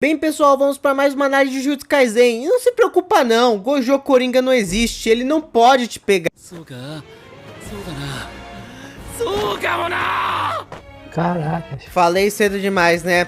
Bem, pessoal, vamos para mais uma análise de Jujutsu Kaisen. E não se preocupa não, Gojo Coringa não existe, ele não pode te pegar. Caraca. Falei cedo demais, né?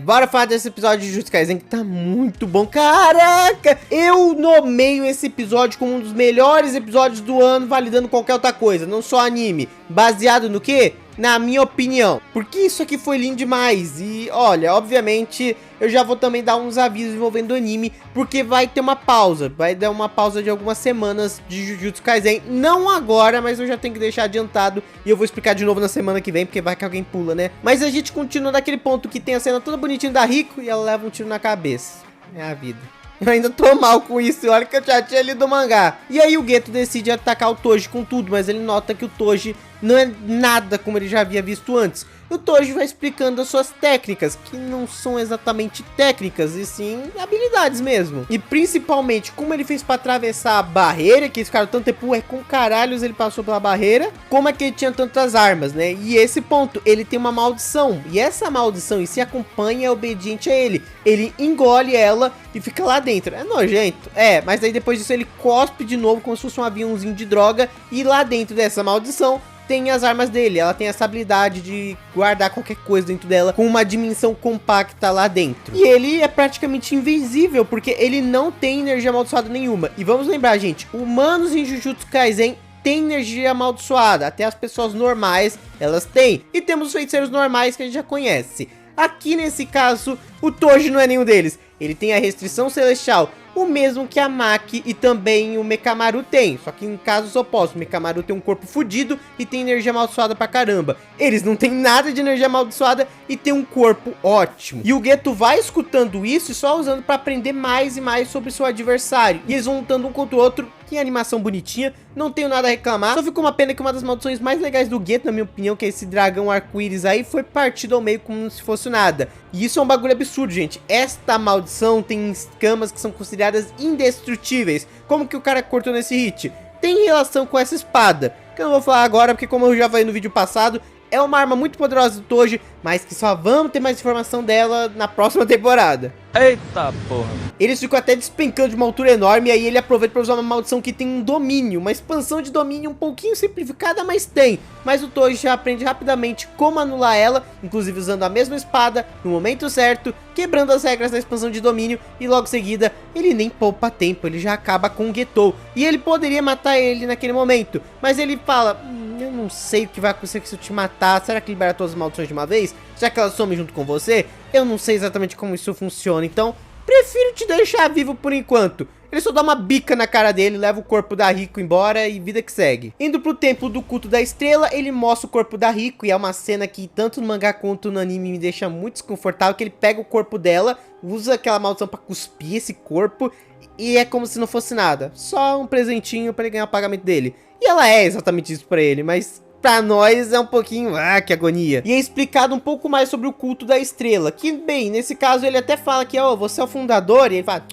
Bora falar desse episódio de Jujutsu Kaisen que tá muito bom. Caraca, eu nomeio esse episódio como um dos melhores episódios do ano, validando qualquer outra coisa, não só anime. Baseado no quê? Na minha opinião, porque isso aqui foi lindo demais. E olha, obviamente eu já vou também dar uns avisos envolvendo o anime, porque vai ter uma pausa, vai dar uma pausa de algumas semanas de Jujutsu Kaisen. Não agora, mas eu já tenho que deixar adiantado e eu vou explicar de novo na semana que vem, porque vai que alguém pula, né? Mas a gente continua daquele ponto que tem a cena toda bonitinha da Rico e ela leva um tiro na cabeça. É a vida. Eu ainda tô mal com isso, olha que eu já tinha lido o mangá. E aí o Geto decide atacar o Toji com tudo, mas ele nota que o Toji não é nada como ele já havia visto antes. O Toji vai explicando as suas técnicas, que não são exatamente técnicas, e sim habilidades mesmo. E principalmente como ele fez pra atravessar a barreira, que eles ficaram tanto tempo, com caralhos ele passou pela barreira, como é que ele tinha tantas armas, né? E esse ponto, ele tem uma maldição, e essa maldição, e se acompanha, é obediente a ele. Ele engole ela e fica lá dentro. É nojento, mas aí depois disso ele cospe de novo, como se fosse um aviãozinho de droga, e lá dentro dessa maldição tem as armas dele. Ela tem essa habilidade de guardar qualquer coisa dentro dela com uma dimensão compacta lá dentro. E ele é praticamente invisível, porque ele não tem energia amaldiçoada nenhuma. E vamos lembrar, gente, humanos em Jujutsu Kaisen têm energia amaldiçoada. Até as pessoas normais, elas têm. E temos os feiticeiros normais que a gente já conhece. Aqui nesse caso, o Toji não é nenhum deles. Ele tem a restrição celestial, o mesmo que a Maki e também o Mekamaru tem. Só que em casos opostos, o Mekamaru tem um corpo fudido e tem energia amaldiçoada pra caramba. Eles não tem nada de energia amaldiçoada e tem um corpo ótimo. E o Geto vai escutando isso e só usando pra aprender mais e mais sobre seu adversário. E eles vão lutando um contra o outro. Que animação bonitinha, não tenho nada a reclamar. Só ficou uma pena que uma das maldições mais legais do Geto, na minha opinião, que é esse dragão arco-íris aí, foi partido ao meio como se fosse nada. E isso é um bagulho absurdo, gente. Esta maldição tem escamas que são consideradas indestrutíveis. Como que o cara cortou nesse hit? Tem relação com essa espada, que eu não vou falar agora, porque como eu já falei no vídeo passado, é uma arma muito poderosa do Toji, mas que só vamos ter mais informação dela na próxima temporada. Eita porra. Eles ficam até despencando de uma altura enorme, e aí ele aproveita para usar uma maldição que tem um domínio, uma expansão de domínio um pouquinho simplificada, mas tem. Mas o Toji já aprende rapidamente como anular ela, inclusive usando a mesma espada, no momento certo, quebrando as regras da expansão de domínio, e logo em seguida, ele nem poupa tempo, ele já acaba com o Getou. E ele poderia matar ele naquele momento, mas ele fala, eu não sei o que vai acontecer se eu te matar, será que libera todas as maldições de uma vez? Já que elas somem junto com você? Eu não sei exatamente como isso funciona, então prefiro te deixar vivo por enquanto. Ele só dá uma bica na cara dele, leva o corpo da Rico embora e vida que segue. Indo pro templo do culto da estrela, ele mostra o corpo da Rico, e é uma cena que tanto no mangá quanto no anime me deixa muito desconfortável, que ele pega o corpo dela, usa aquela maldição pra cuspir esse corpo, e é como se não fosse nada. Só um presentinho pra ele ganhar o pagamento dele. E ela é exatamente isso pra ele, mas pra nós é um pouquinho, que agonia. E é explicado um pouco mais sobre o culto da estrela, que bem, nesse caso ele até fala que, você é o fundador, e ele fala,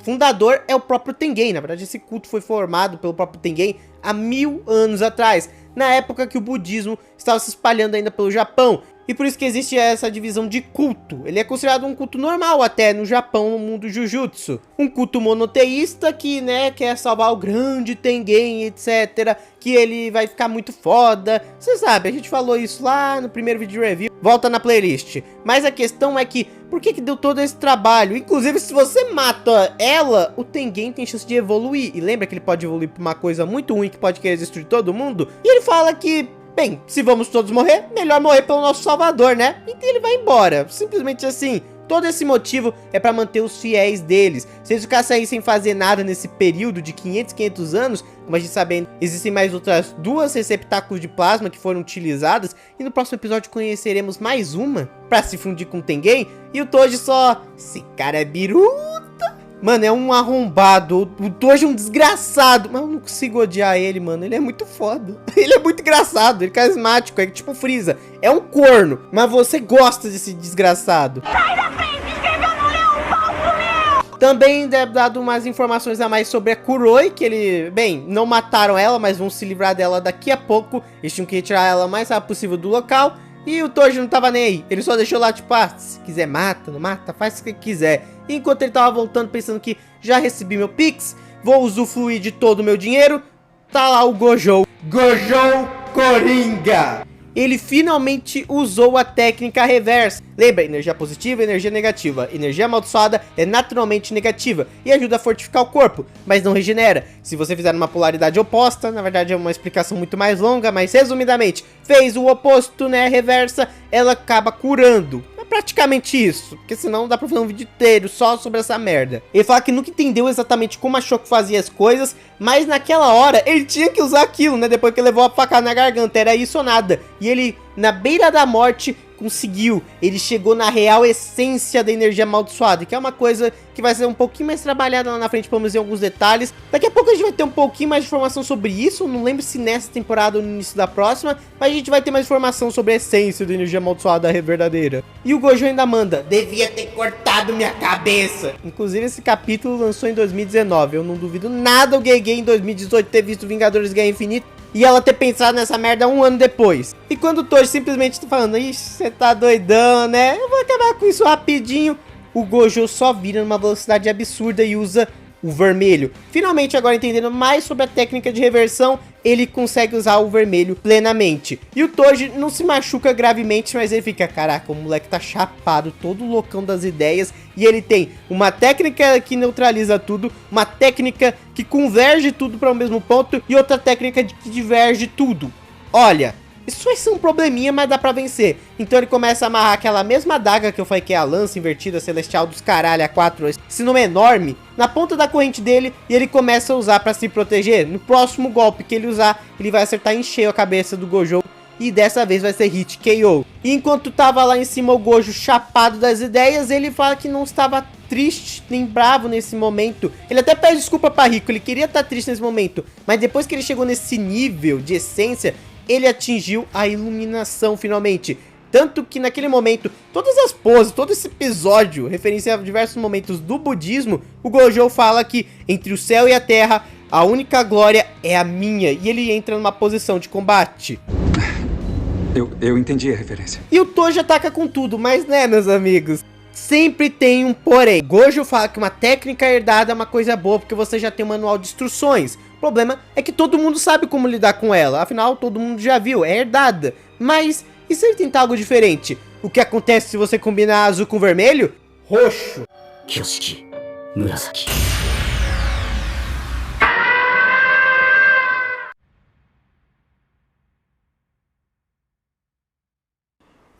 fundador é o próprio Tengen. Na verdade esse culto foi formado pelo próprio Tengen há 1000 anos atrás, na época que o budismo estava se espalhando ainda pelo Japão. E por isso que existe essa divisão de culto. Ele é considerado um culto normal até no Japão, no mundo Jujutsu. Um culto monoteísta que, quer salvar o grande Tengen, etc. Que ele vai ficar muito foda. Você sabe, a gente falou isso lá no primeiro vídeo review. Volta na playlist. Mas a questão é que, por que deu todo esse trabalho? Inclusive, se você mata ela, o Tengen tem chance de evoluir. E lembra que ele pode evoluir pra uma coisa muito ruim que pode querer destruir todo mundo? E ele fala que, bem, se vamos todos morrer, melhor morrer pelo nosso salvador, né? Então ele vai embora, simplesmente assim. Todo esse motivo é para manter os fiéis deles. Se eles ficassem aí sem fazer nada nesse período de 500 anos, como a gente sabe, existem mais outras 2 receptáculos de plasma que foram utilizadas. E no próximo episódio conheceremos mais uma para se fundir com o Tengen. E o Toji só, esse cara é biruta. Mano, é um arrombado. O Toji é um desgraçado. Mas eu não consigo odiar ele, mano. Ele é muito foda. Ele é muito engraçado. Ele é carismático. É tipo Frieza. É um corno. Mas você gosta desse desgraçado. Sai da frente! Escreveu no leão falso meu! Também deve dar umas informações a mais sobre a Kuroi. Que ele... Bem, não mataram ela, mas vão se livrar dela daqui a pouco. Eles tinham que retirar ela o mais rápido possível do local. E o Toji não tava nem aí, ele só deixou lá tipo, ah, se quiser mata, não mata, faz o que quiser. E enquanto ele tava voltando pensando que já recebi meu Pix, vou usufruir de todo o meu dinheiro, tá lá o Gojo Coringa. Ele finalmente usou a técnica reversa. Lembra, energia positiva e energia negativa. Energia amaldiçoada é naturalmente negativa e ajuda a fortificar o corpo, mas não regenera. Se você fizer uma polaridade oposta, na verdade é uma explicação muito mais longa, mas resumidamente, fez o oposto, né, reversa, ela acaba curando. É praticamente isso, porque senão dá pra fazer um vídeo inteiro só sobre essa merda. Ele fala que nunca entendeu exatamente como achou que fazia as coisas, mas naquela hora ele tinha que usar aquilo, né, depois que levou a facada na garganta, era isso ou nada. E ele, na beira da morte, conseguiu, ele chegou na real essência da energia amaldiçoada, que é uma coisa que vai ser um pouquinho mais trabalhada lá na frente, vamos ver alguns detalhes. Daqui a pouco a gente vai ter um pouquinho mais de informação sobre isso, não lembro se nessa temporada ou no início da próxima, mas a gente vai ter mais informação sobre a essência da energia amaldiçoada verdadeira. E o Gojo ainda manda, devia ter cortado minha cabeça. Inclusive esse capítulo lançou em 2019, eu não duvido nada o Gege em 2018 ter visto Vingadores Guerra Infinita e ela ter pensado nessa merda um ano depois. E quando o Toji simplesmente tá falando, ixi, você tá doidão, né? Eu vou acabar com isso rapidinho. O Gojo só vira numa velocidade absurda e usa o vermelho. Finalmente, agora entendendo mais sobre a técnica de reversão, ele consegue usar o vermelho plenamente. E o Toji não se machuca gravemente, mas ele fica, caraca, o moleque tá chapado, todo loucão das ideias. E ele tem uma técnica que neutraliza tudo, uma técnica que converge tudo para o mesmo ponto e outra técnica que diverge tudo. Olha, isso vai ser um probleminha, mas dá pra vencer. Então ele começa a amarrar aquela mesma adaga que eu falei que é a lança invertida celestial dos caralho A4, esse nome é enorme, na ponta da corrente dele e ele começa a usar pra se proteger. No próximo golpe que ele usar, ele vai acertar em cheio a cabeça do Gojo e dessa vez vai ser hit KO. E enquanto tava lá em cima o Gojo chapado das ideias, ele fala que não estava triste nem bravo nesse momento. Ele até pede desculpa pra Rico, ele queria estar triste nesse momento, mas depois que ele chegou nesse nível de essência, ele atingiu a iluminação finalmente. Tanto que naquele momento, todas as poses, todo esse episódio, referência a diversos momentos do budismo, o Gojo fala que entre o céu e a terra, a única glória é a minha. E ele entra numa posição de combate. Eu entendi a referência. E o Toji ataca com tudo, mas né, meus amigos, sempre tem um porém. Gojo fala que uma técnica herdada é uma coisa boa porque você já tem um manual de instruções. O problema é que todo mundo sabe como lidar com ela, afinal todo mundo já viu, é herdada. Mas e se ele tentar algo diferente? O que acontece se você combinar azul com vermelho? Roxo. Kyoshiki Murasaki.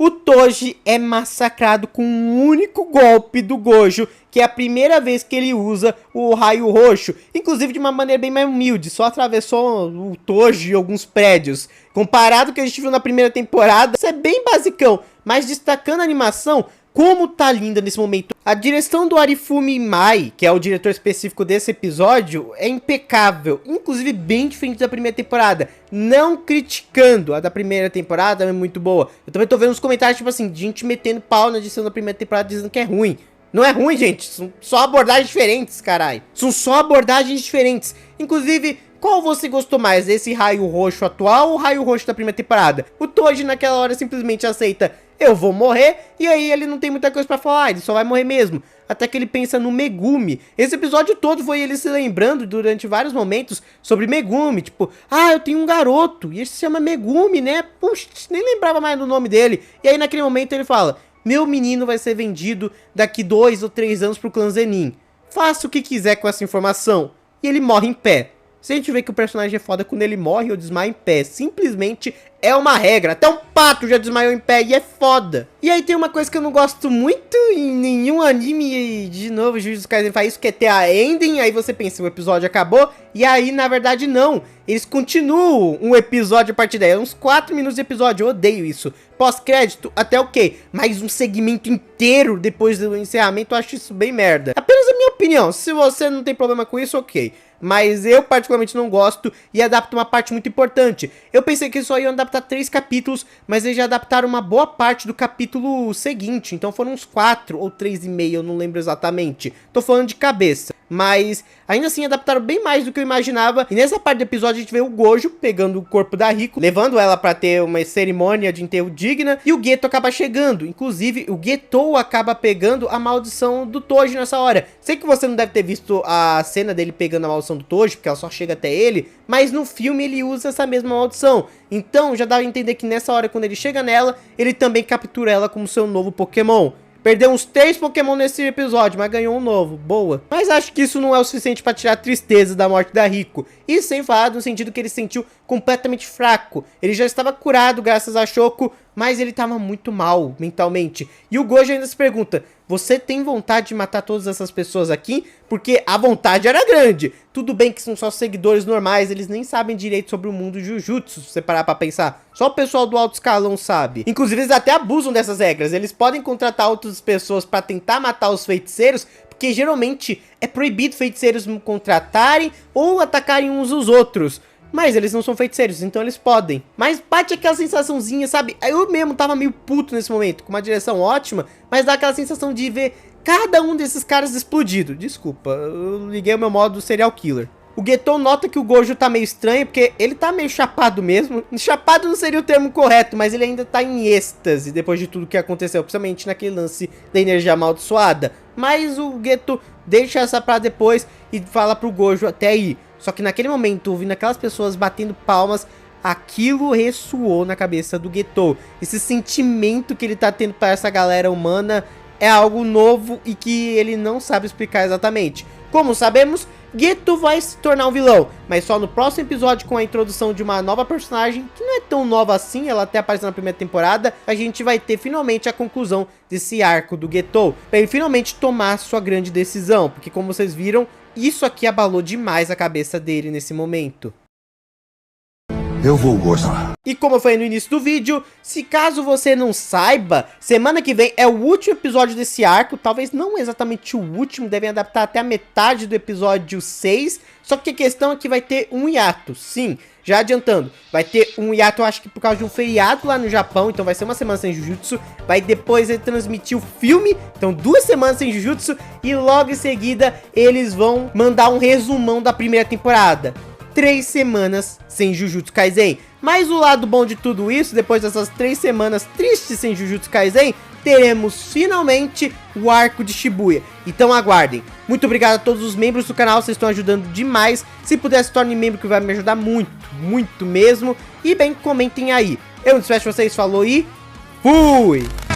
O Toji é massacrado com um único golpe do Gojo, que é a primeira vez que ele usa o raio roxo, inclusive de uma maneira bem mais humilde, só atravessou o Toji e alguns prédios. Comparado com o que a gente viu na primeira temporada, isso é bem basicão, mas destacando a animação, como tá linda nesse momento. A direção do Arifumi Mai, que é o diretor específico desse episódio, é impecável, inclusive bem diferente da primeira temporada. Não criticando, a da primeira temporada é muito boa. Eu também tô vendo uns comentários, tipo assim, de gente metendo pau na edição da primeira temporada dizendo que é ruim. Não é ruim, gente, são só abordagens diferentes, caralho. São só abordagens diferentes. Inclusive, qual você gostou mais, desse raio roxo atual ou o raio roxo da primeira temporada? O Toji naquela hora simplesmente aceita, eu vou morrer, e aí ele não tem muita coisa pra falar, ele só vai morrer mesmo. Até que ele pensa no Megumi. Esse episódio todo foi ele se lembrando durante vários momentos sobre Megumi. Tipo, ah, eu tenho um garoto, e ele se chama Megumi, né? Puxa, nem lembrava mais do nome dele. E aí naquele momento ele fala, meu menino vai ser vendido daqui 2 ou 3 anos pro clã Zenin. Faça o que quiser com essa informação. E ele morre em pé. Se a gente vê que o personagem é foda quando ele morre ou desmaia em pé, simplesmente é uma regra. Até um pato já desmaiou em pé e é foda. E aí tem uma coisa que eu não gosto muito em nenhum anime, e de novo o Jujutsu Kaisen faz isso, que é ter a ending, aí você pensa, o episódio acabou, e aí na verdade não. Eles continuam um episódio a partir daí, uns 4 minutos de episódio, eu odeio isso. Pós-crédito, até ok, mas um segmento inteiro depois do encerramento, eu acho isso bem merda. Apenas a minha opinião, se você não tem problema com isso, ok. mas eu particularmente não gosto e adapta uma parte muito importante. Eu pensei que só iam adaptar 3 capítulos, mas eles já adaptaram uma boa parte do capítulo seguinte, então foram uns 4 ou 3,5, eu não lembro exatamente. Tô falando de cabeça, mas ainda assim adaptaram bem mais do que eu imaginava. E nessa parte do episódio a gente vê o Gojo pegando o corpo da Riko, levando ela pra ter uma cerimônia de enterro digna, e o Geto acaba chegando. Inclusive o Getou acaba pegando a maldição do Toji nessa hora. Sei que você não deve ter visto a cena dele pegando a maldição do Toji, porque ela só chega até ele, mas no filme ele usa essa mesma maldição. Então já dá a entender que nessa hora, quando ele chega nela, ele também captura ela como seu novo Pokémon. Perdeu uns 3 Pokémon nesse episódio, mas ganhou um novo, boa. Mas acho que isso não é o suficiente pra tirar a tristeza da morte da Riko. E sem falar no sentido que ele se sentiu completamente fraco. Ele já estava curado graças a Shoko, mas ele estava muito mal mentalmente. E o Gojo ainda se pergunta, você tem vontade de matar todas essas pessoas aqui? Porque a vontade era grande. Tudo bem que são só seguidores normais, eles nem sabem direito sobre o mundo Jujutsu, se você parar pra pensar. Só o pessoal do alto escalão sabe. Inclusive eles até abusam dessas regras. Eles podem contratar outras pessoas pra tentar matar os feiticeiros, porque geralmente é proibido feiticeiros contratarem ou atacarem uns os outros. Mas eles não são feiticeiros, então eles podem. Mas bate aquela sensaçãozinha, sabe? Eu mesmo tava meio puto nesse momento, com uma direção ótima, mas dá aquela sensação de ver cada um desses caras explodido. Desculpa, eu liguei o meu modo serial killer. O Getou nota que o Gojo tá meio estranho, porque ele tá meio chapado mesmo. Chapado não seria o termo correto, mas ele ainda tá em êxtase depois de tudo que aconteceu, principalmente naquele lance da energia amaldiçoada. Mas o Getou deixa essa pra depois e fala pro Gojo até aí. Só que naquele momento, ouvindo aquelas pessoas batendo palmas, aquilo ressoou na cabeça do Getou. Esse sentimento que ele tá tendo para essa galera humana é algo novo e que ele não sabe explicar exatamente. Como sabemos, Getou vai se tornar um vilão, mas só no próximo episódio, com a introdução de uma nova personagem, que não é tão nova assim, ela até apareceu na primeira temporada, a gente vai ter finalmente a conclusão desse arco do Getou, para ele finalmente tomar sua grande decisão, porque como vocês viram, isso aqui abalou demais a cabeça dele nesse momento. Eu vou gostar. E como eu falei no início do vídeo, se caso você não saiba, semana que vem é o último episódio desse arco, talvez não exatamente o último, devem adaptar até a metade do episódio 6, só que a questão é que vai ter um hiato, sim, já adiantando, vai ter um hiato, eu acho que por causa de um feriado lá no Japão, então vai ser uma semana sem Jujutsu, vai depois ele transmitir o filme, então 2 semanas sem Jujutsu, e logo em seguida eles vão mandar um resumão da primeira temporada. 3 semanas sem Jujutsu Kaisen. Mas o lado bom de tudo isso, depois dessas 3 semanas tristes sem Jujutsu Kaisen, teremos finalmente o arco de Shibuya. Então aguardem. Muito obrigado a todos os membros do canal, vocês estão ajudando demais. Se puder, se torne membro, que vai me ajudar muito, muito mesmo. E bem, comentem aí. Eu me despeço de vocês, falou e fui!